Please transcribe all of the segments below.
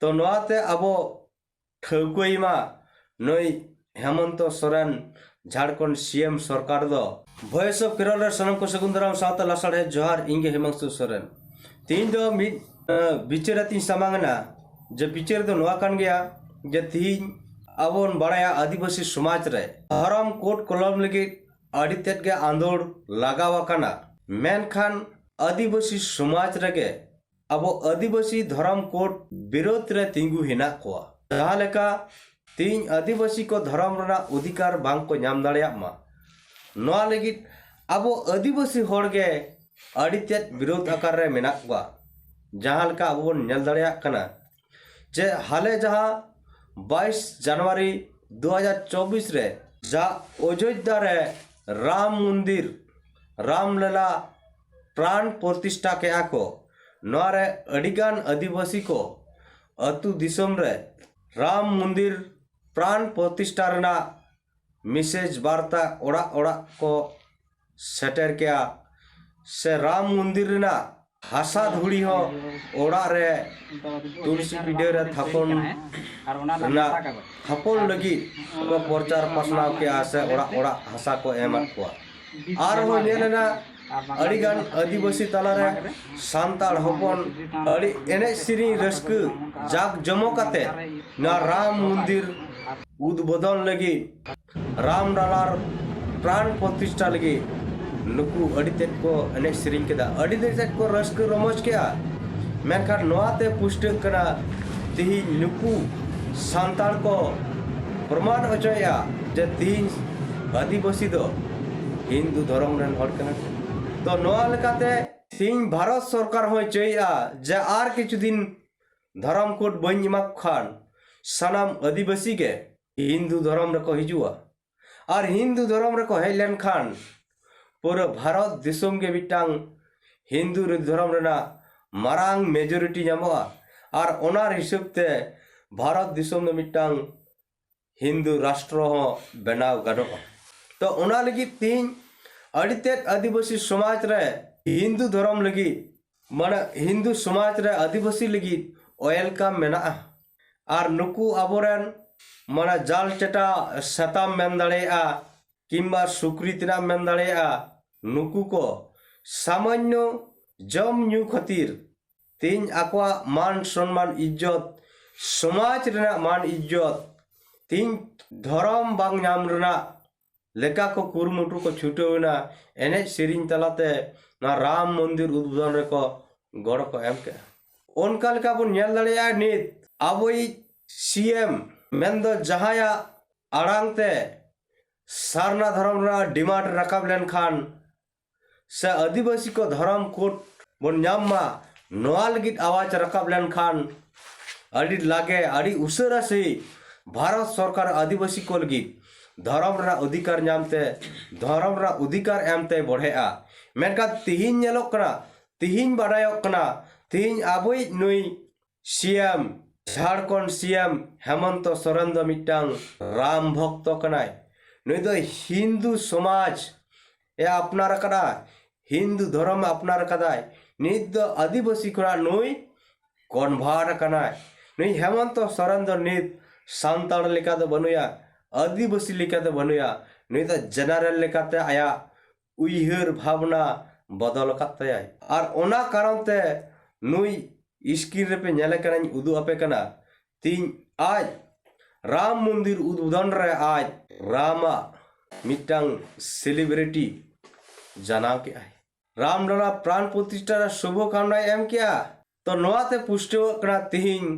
तो नोआते अबो ठौकईमा नई हेमंत सोरेन झारखंड सीएम सरकार दो वॉइस ऑफ केरल रे सनम को सगुंदराम सावता लासाड़े जोहार इंगे हेमंत सोरेन तीन दो बिचारती सामांगना जे बिचार दो नोआ कान गया जे तीन अबोन बड़ाया आदिवासी समाज रे धर्म कोड कलम लगी अड़ी तेट के आंदोड़ लगावाकाना मेनखान आदिवासी समाज रे अब आदिवासी धर्म कोड विरोध रे तिंगु हिना कोआ जहां लेका तीन आदिवासी को धर्म रना अधिकार बांग को नाम दाड़िया मा नोआ लगी अब आदिवासी होड़ गे अड़ी तेट विरोध आकार रे मेना कोआ जहां लेका अब बोन नेल दाड़िया कना जे हाले जहां 22 जनवरी 2024 रे जा अयोध्या रे राम मंदिर रामलला प्राण प्रतिष्ठा के आको नोरे अडिगान आदिवासी को अतु दिसम रे राम मंदिर प्राण प्रतिष्ठा रना मैसेज वार्ता ओड़ा ओड़ा को सेटर किया से राम मंदिर रना हासा धुड़ी हो ओड़ा रे तुलसी पीढ़े रे थापन रना थापन लगी को प्रचार पासनाव के आसे ओड़ा ओड़ा हासा को एमत को आर हो नेना अड़ीगान आदिवासी तलारे सांताल हपन अड़ी एने सिरी रस्क जाग जमो काते ना राम मंदिर उद्बोधन लगी राम लालार प्राण प्रतिष्ठा लगी नुकु अड़ी तेट को एने सिरी केदा अड़ी तेट को रस्क रमज किया मेनखान नोआते पुष्ट कना तिही नुकु सांताल को प्रमाण अचया जे तीन आदिवासी दो हिंदू धर्म रन हड़ कना तो नोआ लेकाते तीन भारत सरकार हो चया जे आर किछु दिन धर्म कोड बन इमा खान सनाम आदिवासी के हिंदू धर्म रे को हिजुआ और हिंदू धर्म रे को हेलेन खान पूरा भारत दिसम के बिटांग हिंदू धर्म रेना मारांग मेजॉरिटी नामोआ और ओनार हिसाब ते भारत दिसम में बिटांग हिंदू राष्ट्र हो बनाव गनोआ तो ओना लगी तीन अड़ीतेट आदिवासी समाज रे हिंदू धर्म लगी माने हिंदू समाज रे आदिवासी लगी वेलकम मेना और नुकु अबोरेन माने जाल चटा सताम मेन दाड़ेया किंबा सुक्री तिना मेन दाड़ेया नुकु को सामान्य जम न्यू खातिर तीन आकवा मान सम्मान इज्जत समाज रेना मान इज्जत तीन धर्म बांग नाम रेना लेका को कुरमुटु को छुटेना एने सिरिन तलाते ना राम मंदिर उद्बोधन रे को गड़ को एम के ओनका लेका बन नेल दाड़ेया नित आबोई सीएम मेंदो जहाया आड़ांगते सारना धर्म रा डिमांड रकाब लेन खान से आदिवासी को धर्म कोड बन नामा नोआ लगित आवाज रकाब लेन खान अड़ी लागे अड़ी उसरा से भारत सरकार आदिवासी को लगित धर्म रा अधिकार नामते धर्म रा अधिकार एमते बढ़ेआ मेनका तिहिन नेलोक कना तिहिन बाडायोक कना तिहिन आबोई नुई सीएम झारखंड सीएम हेमंत सोरेन दो मिटांग राम भक्त कनाय नुई दो हिंदू समाज ए अपनार कदा हिंदू धर्म अपनार कदाय नित दो आदिवासी करा नुई कन्भार्ट कनाय नुई हेमंत सोरेन दो नित सांताड़ लेका दो बनुया आदिवासी लेकाते बनुया नुई तो जनरल लेकाते आया उइहर भावना बदल काते और ओना कारण ते नुई स्क्रीन रे पे नेले कनाኝ उदु आपे कना तीन आज राम मंदिर उद्बोधन रे आज रामा मिटांग सेलिब्रिटी जाना के आय राम लला प्राण प्रतिष्ठा रे शुभकामना एम किया तो नोआते पुष्टि कना तिहिन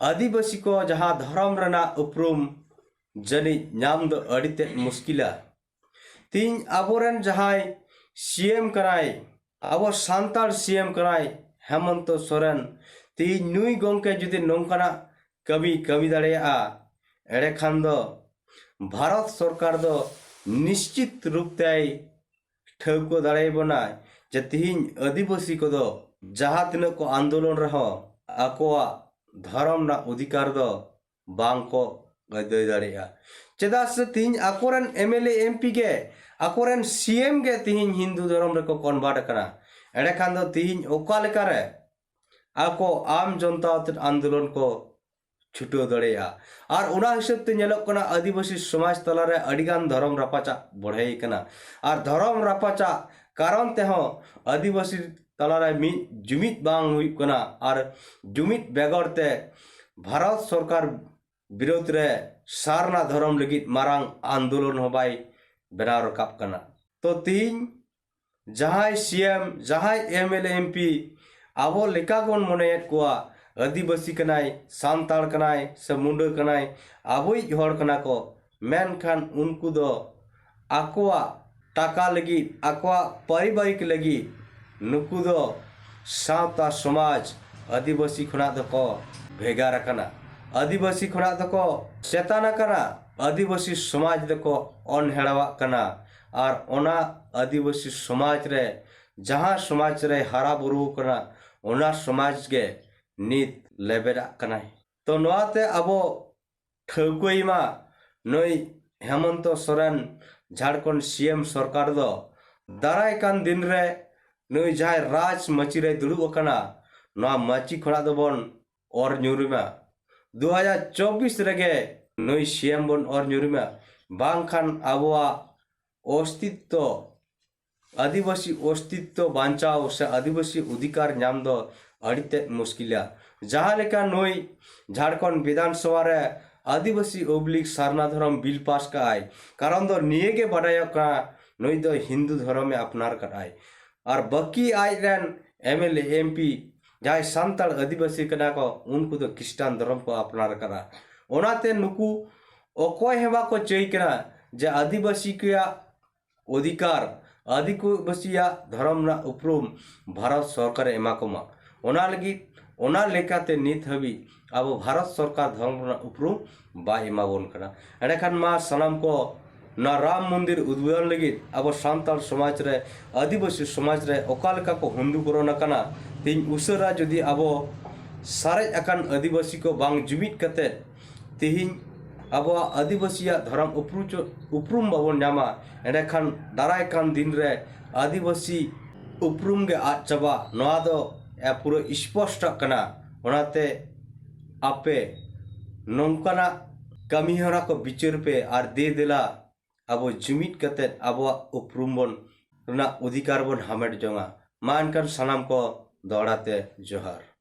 आदिवासी को जहां धर्म रना उपरुम जनी नाम दो अड़ीते मुश्किला तीन अबोरेन जहाय सीएम कराय अब सांताल सीएम कराय हेमंत सोरेन तीन नुई गोंके जुदि नोंकाना कवि कवि दाड़ेया एड़े खान दो भारत सरकार दो निश्चित रूप ते ठौको दाड़ेबना जे तीन आदिवासी को दो जहां तिना को आंदोलन रहो आकोआ धर्म ना अधिकार दो बांग को गदय दाड़ेया चेदा से तीन आकोरन एमएलए एमपी के आकोरन सीएम के तीन हिंदू धर्म रे को कन्वर्ट करा एड़े खान दो तीन ओका लेका रे ako am जनता आंदोलन को छुटो दड़ेया और उना हिसाब ते नेलोक कना आदिवासी समाज तलारे अडिगान धर्म रापाचा बढ़ाई कना और धर्म रापाचा कारण ते हो आदिवासी तलारे मी जुमित बांग हुई कना और जुमित बेगर ते भारत सरकार विरोध रे सारना धर्म लगी मारांग आंदोलन हो बाई बना रकाब कना तो तीन जहां सीएम जहां एमएलए एमपी आबो लेका कोन मनेत कोआ आदिवासी कनाय सांताल कनाय से मुंडा कनाय आबोई हर कना को मेनखान उनको दो आकोआ टाका लगी आकोआ पारिवारिक लगी नुकु दो सावता समाज आदिवासी खुना दको भेगार कना आदिवासी खुना दको चेतना कना आदिवासी समाज दको अनहेड़वा कना और ओना आदिवासी समाज रे जहां समाज रे हरा बुरु कना ओना समाज के नीत लेबेरा कनाय तो नोआते अबो ठगुइमा नई हेमंत सोरेन झारखंड सीएम सरकार दो दाराय कान दिन रे नई जाय राज मची रे दुड़ुब कना नोआ मची खड़ा दो बन और न्यूरिमा 2024 रेगे नई सीएम बन और न्यूरिमा बांखान अबोआ अस्तित्व आदिवासी अस्तित्व बांचाव से आदिवासी अधिकार नाम दो अड़ीते मुश्किला जहाँ लेका नई झारखंड विधानसभा रे आदिवासी ओब्लिक सारना धर्म बिल पास का आय कारण दो निये के बढ़ाया का नई दो हिंदू धर्म में अपनार कर आय और बाकी आय रेन एमएलए एमपी जहाँ सांताल आदिवासी कना को उनको तो क्रिस्टान धर्म को अपनार करा ओनाते नुकु ओकोय हेबा को चई कना जे आदिवासी के अधिकार आदिवासी धर्म ना उपरूम भारत सरकार एमा कोमा ओना लगी ओना लेकाते नित हबी अब भारत सरकार धर्म ना उपरूम बा एमा बोन कना एनेखान मा सनाम को ना राम मंदिर उद्बोधन लगी अब सांताल समाज रे आदिवासी समाज रे ओकालका को हुंदू करना कना तीन उसरा जदि अब सारे अकान आदिवासी को बांग जुमित कते तिहिं अब आदिवासी धर्म उपरूम बाबन नामा एनेखान दाराय कान दिन रे आदिवासी उपरूम गे आद चाबा नोआ दो पूरा स्पष्ट कना ओनाते आपे नौकाना कमी हरा को बिचार पे और दे दिला अब जुमित कते अब उपरूम बन अधिकार बन हामेट जोंगा मान कर सनाम को दौड़ाते जोहार।